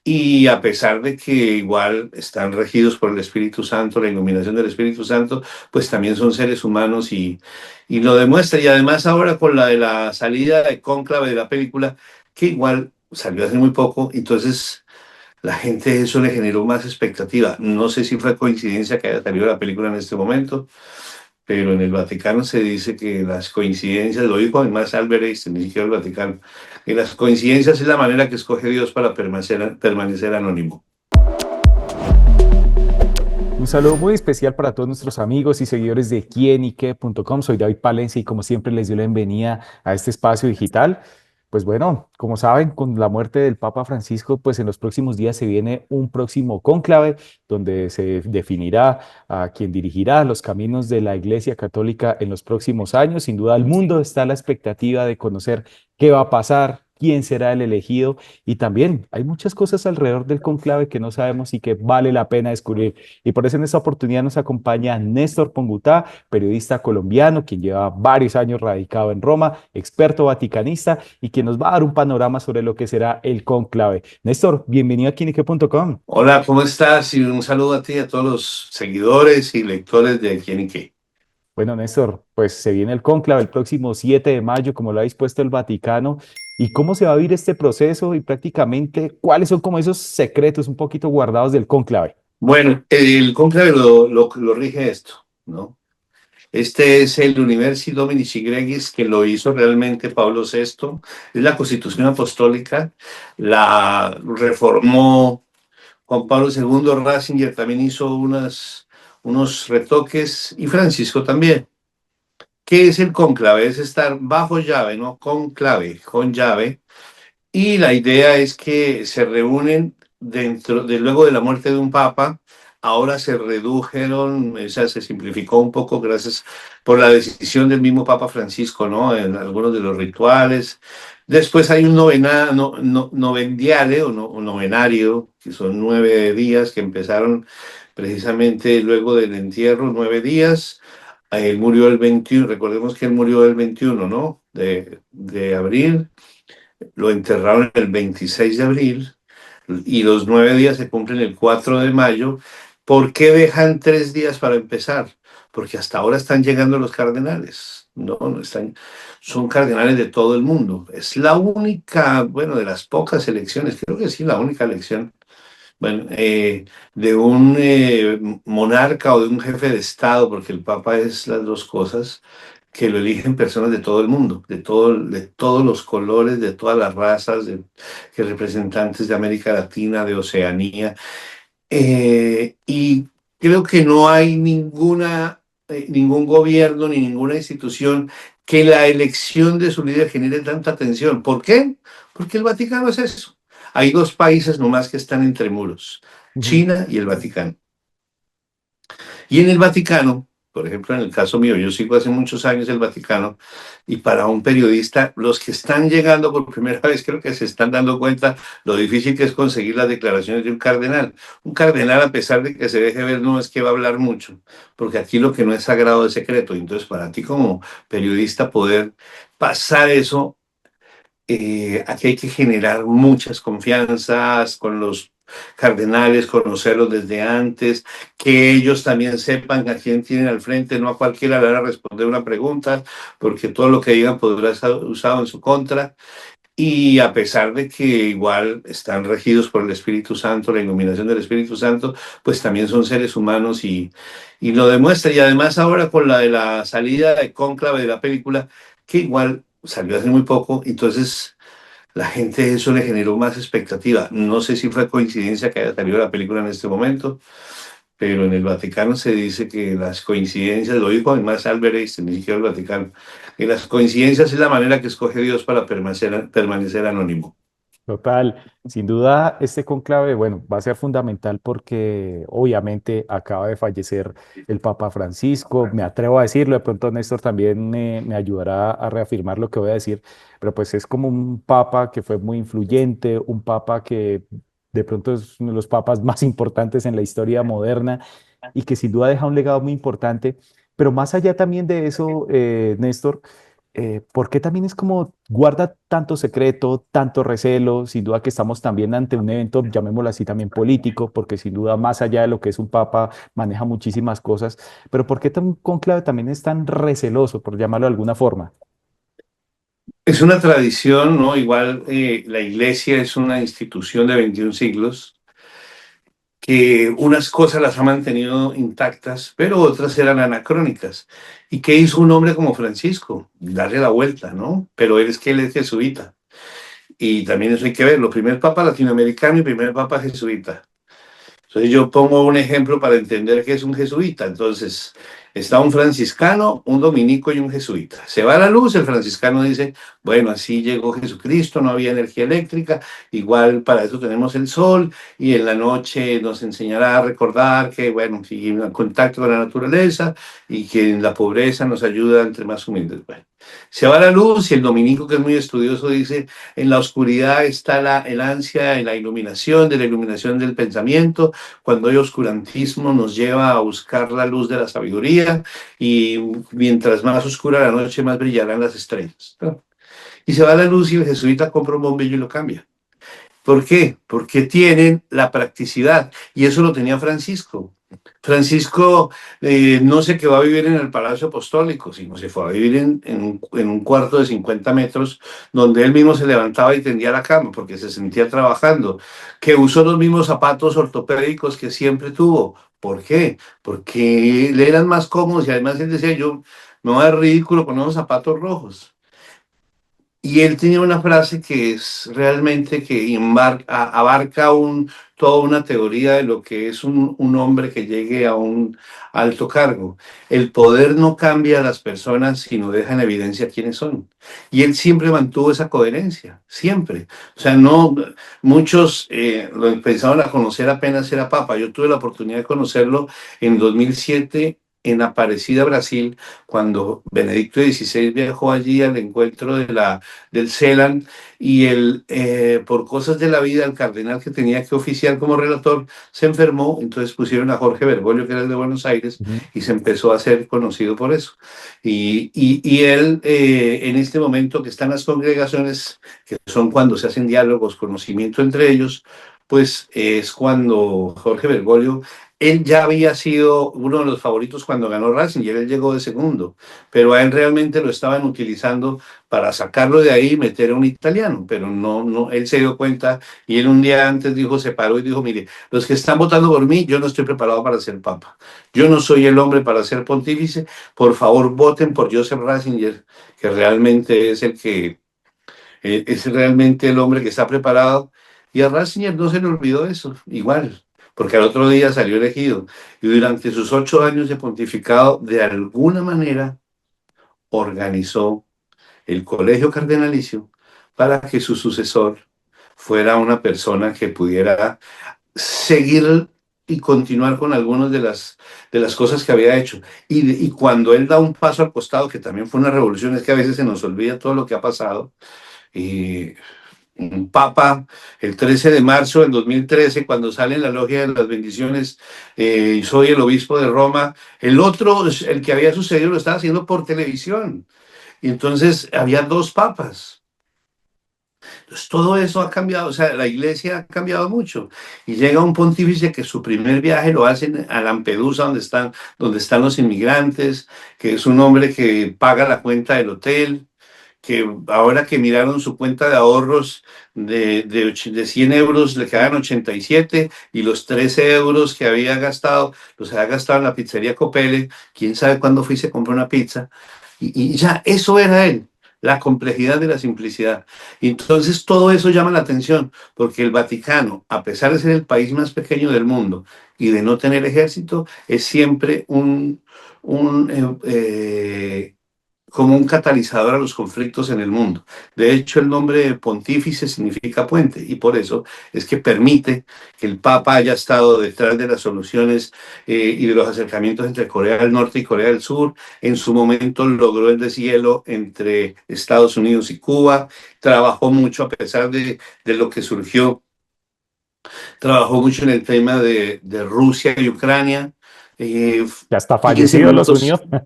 Y a pesar de que igual están regidos por el Espíritu Santo, la iluminación del Espíritu Santo, pues también son seres humanos y lo demuestra. Y además ahora con la de la salida de Cónclave de la película, que igual salió hace muy poco, entonces la gente eso le generó más expectativa. No sé si fue coincidencia que haya salido la película en este momento, pero en el Vaticano se dice que las coincidencias, lo dijo además Albert Einstein, ni siquiera el Vaticano, que las coincidencias es la manera que escoge Dios para permanecer anónimo. Un saludo muy especial para todos nuestros amigos y seguidores de quienique.com. Soy David Palencia y como siempre les doy la bienvenida a este espacio digital. Pues bueno, como saben, con la muerte del Papa Francisco, pues en los próximos días se viene un próximo cónclave donde se definirá a quien dirigirá los caminos de la Iglesia Católica en los próximos años. Sin duda, el mundo está a la expectativa de conocer qué va a pasar, quién será el elegido y también hay muchas cosas alrededor del cónclave que no sabemos y que vale la pena descubrir. Y por eso en esta oportunidad nos acompaña Néstor Pongutá, periodista colombiano, quien lleva varios años radicado en Roma, experto vaticanista y quien nos va a dar un panorama sobre lo que será el cónclave. Néstor, bienvenido a Quinique.com. Hola, ¿cómo estás? Y un saludo a ti y a todos los seguidores y lectores de Quién y Qué. Bueno, Néstor, pues se viene el cónclave el próximo 7 de mayo, como lo ha dispuesto el Vaticano. ¿Y cómo se va a vivir este proceso y prácticamente cuáles son como esos secretos un poquito guardados del cónclave? Bueno, el cónclave lo rige esto, ¿no? Este es el Universi Dominici Gregis, que lo hizo realmente Pablo VI. Es la Constitución Apostólica, la reformó Juan Pablo II. Ratzinger también hizo unos retoques y Francisco también. ¿Qué es el cónclave? Es estar bajo llave, ¿no? Conclave, con llave. Y la idea es que se reúnen dentro de luego de la muerte de un papa. Ahora se redujeron, o sea, se simplificó un poco gracias por la decisión del mismo Papa Francisco, ¿no? En algunos de los rituales. Después hay un novendiale o novenario, que son 9 días que empezaron precisamente luego del entierro, 9 días. Él murió el 21, recordemos que él murió el 21, ¿no? De abril, lo enterraron el 26 de abril y los 9 días se cumplen el 4 de mayo. ¿Por qué dejan 3 días para empezar? Porque hasta ahora están llegando los cardenales, no están, son cardenales de todo el mundo. Es la única, bueno, de las pocas elecciones, creo que sí, la única elección, bueno, de un monarca o de un jefe de Estado, porque el Papa es las dos cosas, que lo eligen personas de todo el mundo, de todos los colores, de todas las razas, que representantes de América Latina, de Oceanía. Y creo que no hay ningún gobierno ni ninguna institución que la elección de su líder genere tanta tensión. ¿Por qué? Porque el Vaticano es eso. Hay dos países nomás que están entre muros, Ujú. China y el Vaticano. Y en el Vaticano, por ejemplo, en el caso mío, yo sigo hace muchos años el Vaticano, y para un periodista, los que están llegando por primera vez creo que se están dando cuenta lo difícil que es conseguir las declaraciones de un cardenal. Un cardenal, a pesar de que se deje ver, no es que va a hablar mucho, porque aquí lo que no es sagrado es secreto. Entonces, para ti como periodista poder pasar eso, aquí hay que generar muchas confianzas con los cardenales, conocerlos desde antes, que ellos también sepan a quién tienen al frente, no a cualquiera le van a responder una pregunta, porque todo lo que digan podrá ser usado en su contra. Y a pesar de que igual están regidos por el Espíritu Santo, la iluminación del Espíritu Santo, pues también son seres humanos y lo demuestra. Y además ahora con la de la salida de Cónclave de la película, que igual salió hace muy poco, entonces la gente eso le generó más expectativa. No sé si fue coincidencia que haya salido la película en este momento, pero en el Vaticano se dice que las coincidencias, lo dijo además Albert Einstein, ni siquiera el Vaticano, que las coincidencias es la manera que escoge Dios para permanecer anónimo. Total, sin duda este conclave, bueno, va a ser fundamental porque obviamente acaba de fallecer el Papa Francisco, me atrevo a decirlo, de pronto Néstor también me ayudará a reafirmar lo que voy a decir, pero pues es como un papa que fue muy influyente, un papa que de pronto es uno de los papas más importantes en la historia moderna y que sin duda deja un legado muy importante, pero más allá también de eso, Néstor. ¿por qué también es como guarda tanto secreto, tanto recelo? Sin duda que estamos también ante un evento, llamémoslo así, también político, porque sin duda más allá de lo que es un papa, maneja muchísimas cosas, pero ¿por qué tan conclave también es tan receloso, por llamarlo de alguna forma? Es una tradición, ¿no? Igual la iglesia es una institución de 21 siglos que unas cosas las ha mantenido intactas, pero otras eran anacrónicas. ¿Y qué hizo un hombre como Francisco? Darle la vuelta, ¿no? Pero él es jesuita. Y también eso hay que verlo. Primer papa latinoamericano y primer papa jesuita. Entonces yo pongo un ejemplo para entender qué es un jesuita. Entonces está un franciscano, un dominico y un jesuita. Se va la luz, el franciscano dice, bueno, así llegó Jesucristo, no había energía eléctrica, igual para eso tenemos el sol y en la noche nos enseñará a recordar que, bueno, sí, en contacto con la naturaleza y que en la pobreza nos ayuda entre más humildes. Bueno, se va la luz y el dominico, que es muy estudioso, dice, en la oscuridad está el ansia, en la iluminación, de la iluminación del pensamiento, cuando hay oscurantismo nos lleva a buscar la luz de la sabiduría y mientras más oscura la noche, más brillarán las estrellas, ¿no? Y se va la luz y el jesuita compra un bombillo y lo cambia. ¿Por qué? Porque tienen la practicidad y eso lo tenía Francisco. Francisco no se quedó a vivir en el Palacio Apostólico, sino se fue a vivir en un cuarto de 50 metros donde él mismo se levantaba y tendía la cama porque se sentía trabajando, que usó los mismos zapatos ortopédicos que siempre tuvo. ¿Por qué? Porque le eran más cómodos y además él decía, yo me voy a dar ridículo con unos zapatos rojos. Y él tenía una frase que es realmente que abarca toda una teoría de lo que es un hombre que llegue a un alto cargo. El poder no cambia a las personas, sino deja en evidencia quiénes son. Y él siempre mantuvo esa coherencia, siempre. O sea, no, muchos lo empezaron a conocer apenas era papa. Yo tuve la oportunidad de conocerlo en 2007 en Aparecida, Brasil, cuando Benedicto XVI viajó allí al encuentro del CELAN y por cosas de la vida, el cardenal que tenía que oficiar como relator se enfermó, entonces pusieron a Jorge Bergoglio, que era el de Buenos Aires, Ujú. y se empezó a ser conocido por eso. Y él, en este momento que están las congregaciones, que son cuando se hacen diálogos, conocimiento entre ellos, pues es cuando Jorge Bergoglio, él ya había sido uno de los favoritos cuando ganó Racing y él llegó de segundo, pero a él realmente lo estaban utilizando para sacarlo de ahí y meter a un italiano, pero no, él se dio cuenta y él un día antes dijo, se paró y dijo, mire, los que están votando por mí, yo no estoy preparado para ser papa, yo no soy el hombre para ser pontífice, por favor voten por Joseph Ratzinger, que realmente es realmente el hombre que está preparado, y a Ratzinger no se le olvidó eso, igual, porque al otro día salió elegido, y durante sus 8 años de pontificado, de alguna manera, organizó el colegio cardenalicio para que su sucesor fuera una persona que pudiera seguir y continuar con algunas de las cosas que había hecho. Y cuando él da un paso al costado, que también fue una revolución, es que a veces se nos olvida todo lo que ha pasado. Y un papa, el 13 de marzo del 2013, cuando sale en la logia de las bendiciones, soy el obispo de Roma, el otro, el que había sucedido, lo estaba haciendo por televisión. Y entonces había dos papas. Entonces todo eso ha cambiado, o sea, la iglesia ha cambiado mucho. Y llega un pontífice que su primer viaje lo hacen a Lampedusa, donde están los inmigrantes, que es un hombre que paga la cuenta del hotel, que ahora que miraron su cuenta de ahorros de 100 euros le quedan 87 y los 13 euros que había gastado los había gastado en la pizzería Copele, quién sabe cuándo fui y se compró una pizza y ya eso era él, la complejidad de la simplicidad. Y entonces todo eso llama la atención porque el Vaticano, a pesar de ser el país más pequeño del mundo y de no tener ejército, es siempre un como un catalizador a los conflictos en el mundo. De hecho, el nombre pontífice significa puente y por eso es que permite que el Papa haya estado detrás de las soluciones y de los acercamientos entre Corea del Norte y Corea del Sur. En su momento logró el deshielo entre Estados Unidos y Cuba. Trabajó mucho a pesar de lo que surgió. Trabajó mucho en el tema de Rusia y Ucrania. Que hasta Fíjense fallecido los momentos. unió.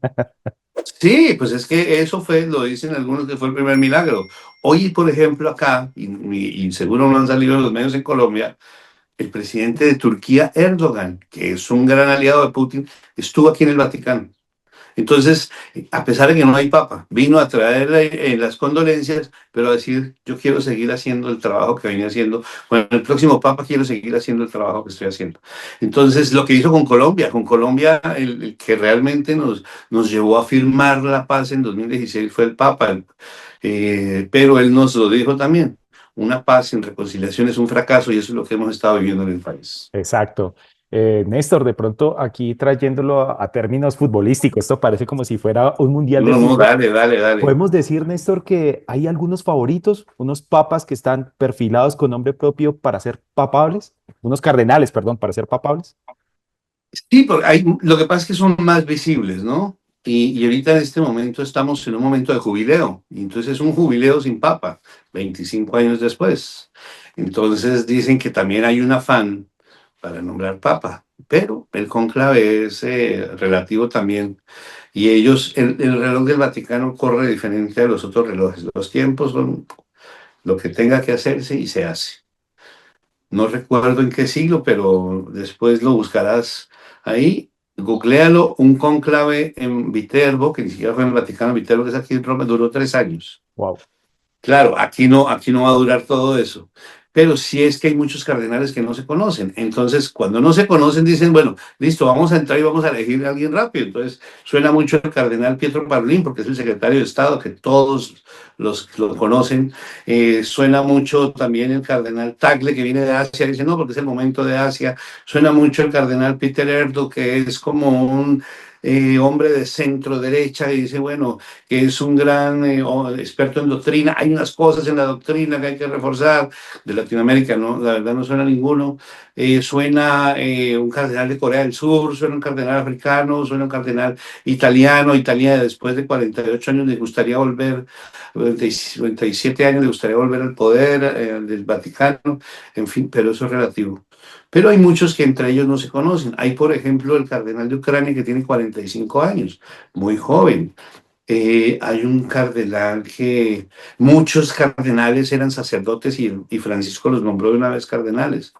Sí, pues es que eso fue, lo dicen algunos que fue el primer milagro. Hoy, por ejemplo, acá, y seguro no han salido en los medios en Colombia, el presidente de Turquía, Erdogan, que es un gran aliado de Putin, estuvo aquí en el Vaticano. Entonces, a pesar de que no hay papa, vino a traer las condolencias, pero a decir, yo quiero seguir haciendo el trabajo que venía haciendo. Bueno, el próximo papa quiero seguir haciendo el trabajo que estoy haciendo. Entonces, lo que hizo con Colombia, el que realmente nos llevó a firmar la paz en 2016 fue el papa, pero él nos lo dijo también. Una paz sin reconciliación es un fracaso y eso es lo que hemos estado viviendo en el país. Exacto. Néstor, de pronto aquí trayéndolo a términos futbolísticos, esto parece como si fuera un mundial de No, no, fútbol. dale, dale, dale. Podemos decir, Néstor, que hay algunos favoritos, unos papas que están perfilados con nombre propio para ser papables, unos cardenales, perdón, para ser papables. Sí, porque lo que pasa es que son más visibles, ¿no? Y ahorita en este momento estamos en un momento de jubileo, y entonces es un jubileo sin papa, 25 años después. Entonces dicen que también hay un afán para nombrar papa, pero el cónclave es relativo también. Y ellos, el reloj del Vaticano corre diferente a los otros relojes. Los tiempos son lo que tenga que hacerse y se hace. No recuerdo en qué siglo, pero después lo buscarás ahí. Googlealo, un cónclave en Viterbo, que ni siquiera fue en el Vaticano, Viterbo, que es aquí en Roma, duró 3 años. Wow. Claro, aquí no va a durar todo eso. Pero sí es que hay muchos cardenales que no se conocen. Entonces, cuando no se conocen, dicen, bueno, listo, vamos a entrar y vamos a elegir a alguien rápido. Entonces, suena mucho el cardenal Pietro Parolin, porque es el secretario de Estado, que todos los lo conocen. Suena mucho también el cardenal Tagle, que viene de Asia, dice, no, porque es el momento de Asia. Suena mucho el cardenal Peter Erdo, que es como un hombre de centro derecha, y dice, bueno, que es un gran experto en doctrina. Hay unas cosas en la doctrina que hay que reforzar. De Latinoamérica, no, la verdad no suena ninguno. Suena un cardenal de Corea del Sur, suena un cardenal africano, suena un cardenal italiano. Italia después de 48 años le gustaría volver, 97 años le gustaría volver al poder del Vaticano, en fin, pero eso es relativo. Pero hay muchos que entre ellos no se conocen. Hay, por ejemplo, el cardenal de Ucrania que tiene 45 años, muy joven. Hay un cardenal que muchos cardenales eran sacerdotes y Francisco los nombró de una vez cardenales.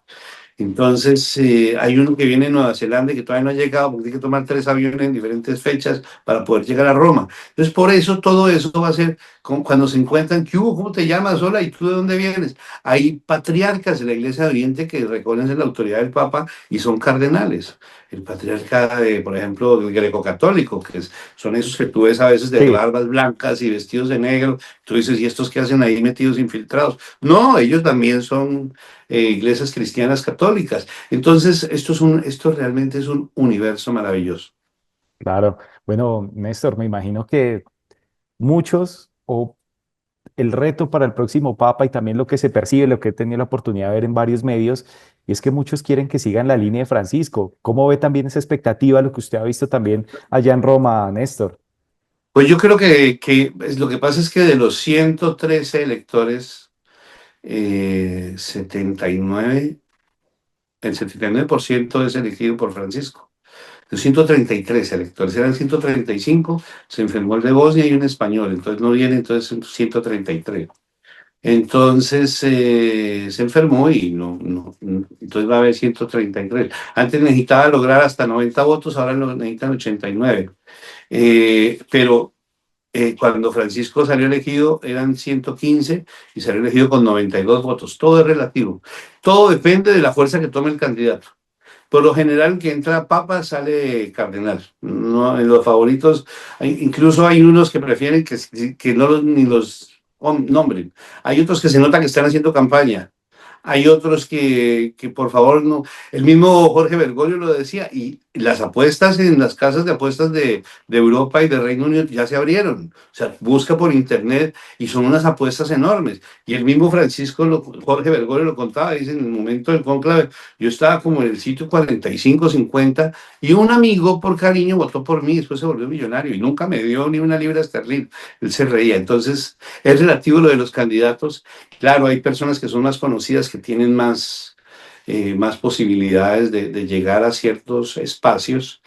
Entonces, hay uno que viene de Nueva Zelanda y que todavía no ha llegado porque tiene que tomar 3 aviones en diferentes fechas para poder llegar a Roma. Entonces, por eso todo eso va a ser cuando se encuentran, ¿qué hubo? ¿Cómo te llamas? Hola, ¿y tú de dónde vienes? Hay patriarcas de la Iglesia de Oriente que reconocen la autoridad del Papa y son cardenales. El patriarca de, por ejemplo, el greco-católico, son esos que tú ves a veces de Sí, barbas blancas y vestidos de negro. Tú dices, ¿y estos qué hacen ahí metidos infiltrados? No, ellos también son iglesias cristianas católicas. Entonces, esto realmente es un universo maravilloso. claro. Bueno, Néstor, me imagino que muchos o el reto para el próximo papa y también lo que se percibe, lo que he tenido la oportunidad de ver en varios medios, y es que muchos quieren que sigan la línea de Francisco. ¿Cómo ve también esa expectativa, lo que usted ha visto también allá en Roma, Néstor? Pues yo creo lo que pasa es que de los 113 electores, 79, el 79% es elegido por Francisco. Los 133 electores, eran 135, se enfermó el de Bosnia y un español, entonces no viene, entonces son 133. Entonces se enfermó y entonces va a haber 133. Antes necesitaba lograr hasta 90 votos, ahora lo necesitan 89. Pero cuando Francisco salió elegido eran 115 y salió elegido con 92 votos. Todo es relativo. Todo depende de la fuerza que tome el candidato. Por lo general, que entra papa sale cardenal. No, en los favoritos, incluso hay unos que prefieren que no ni los nombren. Hay otros que se nota que están haciendo campaña. Hay otros que por favor no. El mismo Jorge Bergoglio lo decía, y las apuestas en las casas de apuestas de Europa y de Reino Unido ya se abrieron. O sea, busca por internet y son unas apuestas enormes. Y el mismo Jorge Bergoglio lo contaba, dice, en el momento del cónclave, yo estaba como en el sitio 45, 50, y un amigo por cariño votó por mí, después se volvió millonario y nunca me dio ni una libra esterlina. Él se reía. Entonces, es relativo lo de los candidatos. Claro, hay personas que son más conocidas, que tienen más posibilidades de llegar a ciertos espacios.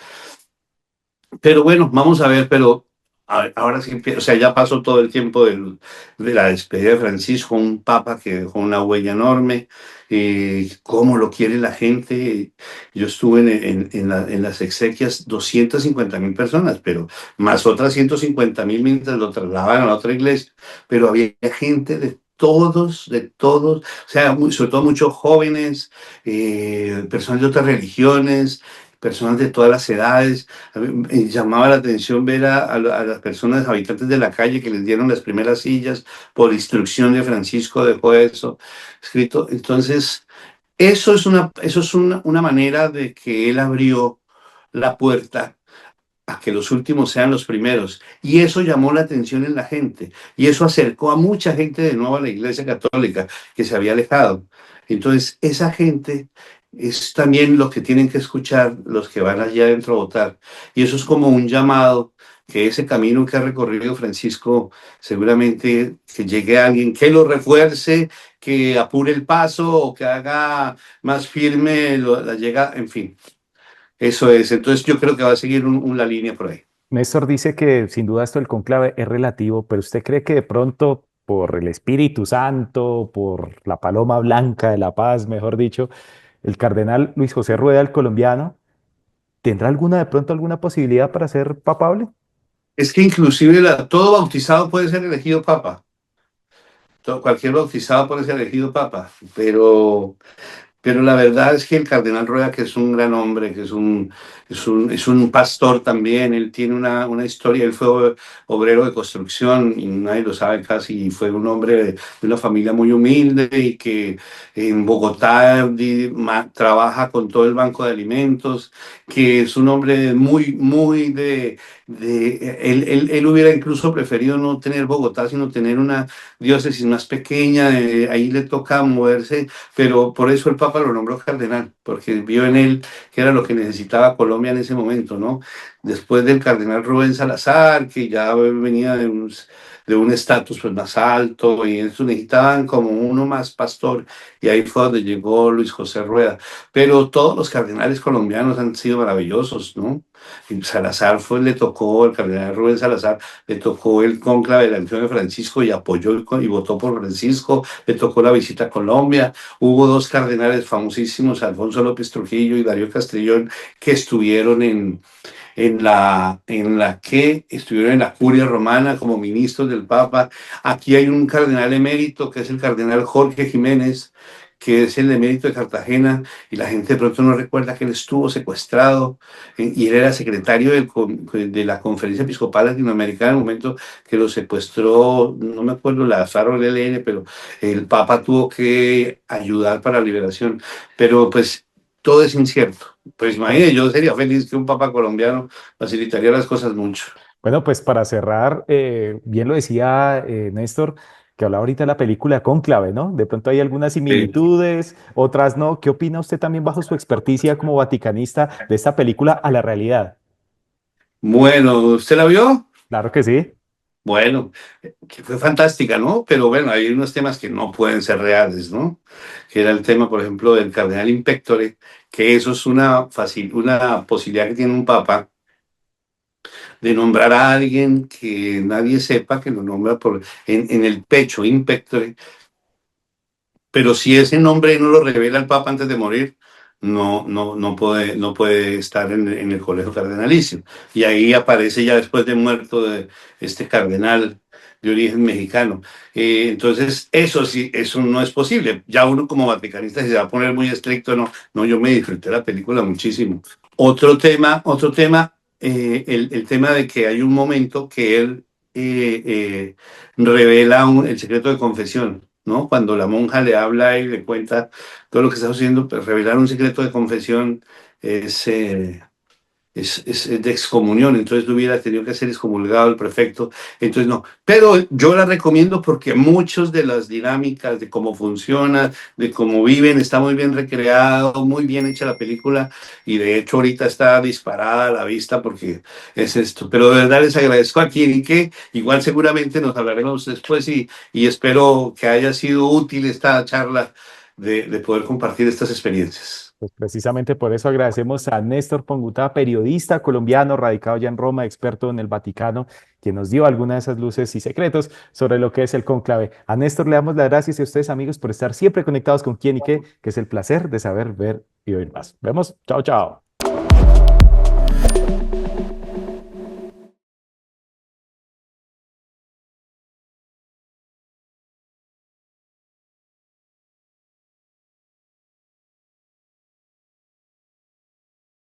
Pero bueno, vamos a ver, pero Ahora sí, o sea, ya pasó todo el tiempo de la despedida de Francisco, un papa que dejó una huella enorme, cómo lo quiere la gente. Yo estuve en las exequias, 250.000 personas, pero más otras 150.000 mientras lo trasladaban a la otra iglesia, pero había gente de todos, o sea, sobre todo muchos jóvenes, personas de otras religiones, personas de todas las edades. A mí me llamaba la atención ver a las personas, habitantes de la calle, que les dieron las primeras sillas por instrucción de Francisco, dejó eso escrito. Entonces, eso es una manera de que él abrió la puerta a que los últimos sean los primeros. Y eso llamó la atención en la gente. Y eso acercó a mucha gente de nuevo a la Iglesia Católica que se había alejado. Entonces, esa gente es también lo que tienen que escuchar los que van allá adentro a votar. Y eso es como un llamado, que ese camino que ha recorrido Francisco, seguramente que llegue alguien que lo refuerce, que apure el paso o que haga más firme la llegada, en fin. Eso es. Entonces yo creo que va a seguir la línea por ahí. Néstor dice que sin duda esto del cónclave es relativo, pero ¿usted cree que de pronto por el Espíritu Santo, por la paloma blanca de la paz, mejor dicho, el cardenal Luis José Rueda, el colombiano, tendrá alguna de pronto alguna posibilidad para ser papable? Es que inclusive todo bautizado puede ser elegido papa. Cualquier bautizado puede ser elegido papa. Pero la verdad es que el cardenal Rueda, que es un gran hombre, que es un pastor también, él tiene una historia, él fue obrero de construcción y nadie lo sabe casi, y fue un hombre de una familia muy humilde y que en Bogotá trabaja con todo el banco de alimentos, que es un hombre muy él hubiera incluso preferido no tener Bogotá, sino tener una diócesis más pequeña, ahí le toca moverse, pero por eso el Papa lo nombró cardenal, porque vio en él que era lo que necesitaba Colombia en ese momento, ¿no? Después del cardenal Rubén Salazar, que ya venía de un estatus pues, más alto, y eso necesitaban como uno más pastor, y ahí fue donde llegó Luis José Rueda. Pero todos los cardenales colombianos han sido maravillosos, ¿no? Y Salazar le tocó, el cardenal Rubén Salazar, le tocó el cónclave de la elección de Francisco y apoyó y votó por Francisco, le tocó la visita a Colombia. Hubo dos cardenales famosísimos, Alfonso López Trujillo y Darío Castrillón, que estuvieron que estuvieron en la curia romana como ministros del Papa. Aquí hay un cardenal emérito, que es el cardenal Jorge Jiménez, que es el emérito de Cartagena, y la gente de pronto no recuerda que él estuvo secuestrado, y él era secretario de la Conferencia Episcopal Latinoamericana en el momento que lo secuestró, no me acuerdo, la FARC o el ELN, pero el Papa tuvo que ayudar para la liberación. Pero pues todo es incierto. Pues Bueno, imagínate, yo sería feliz que un papa colombiano facilitaría las cosas mucho. bueno, pues para cerrar, bien lo decía Néstor, que hablaba ahorita de la película Cónclave, ¿no? De pronto hay algunas Sí. similitudes, otras no. ¿Qué opina usted también bajo su experticia como vaticanista de esta película a la realidad? Bueno, ¿usted la vio? Claro que sí. Bueno, que fue fantástica, ¿no? Pero bueno, hay unos temas que no pueden ser reales, ¿no? Que era el tema, por ejemplo, del cardenal Impectore, que eso es una posibilidad que tiene un papa de nombrar a alguien que nadie sepa, que lo nombra en el pecho, Impectore. Pero si ese nombre no lo revela el Papa antes de morir, no puede estar en el colegio cardenalicio. Y ahí aparece ya después de muerto de este cardenal de origen mexicano. Entonces, eso sí, eso no es posible. Ya uno como vaticanista se va a poner muy estricto, no, yo me disfruté la película muchísimo. Otro tema, el tema de que hay un momento que él revela el secreto de confesión, ¿no? Cuando la monja le habla y le cuenta todo lo que está haciendo, pues revelar un secreto de confesión es, eh, es de excomunión, entonces no hubiera tenido que ser excomulgado el prefecto, entonces no. Pero yo la recomiendo porque muchas de las dinámicas de cómo funciona, de cómo viven, está muy bien recreado, muy bien hecha la película, y de hecho ahorita está disparada a la vista porque es esto. Pero de verdad les agradezco aquí y que igual seguramente nos hablaremos después, y espero que haya sido útil esta charla de poder compartir estas experiencias. Pues precisamente por eso agradecemos a Néstor Pongutá, periodista colombiano radicado ya en Roma, experto en el Vaticano, quien nos dio algunas de esas luces y secretos sobre lo que es el cónclave. A Néstor le damos las gracias y a ustedes, amigos, por estar siempre conectados con Quién y Qué, que es el placer de saber, ver y oír más. Vemos. Chao, chao.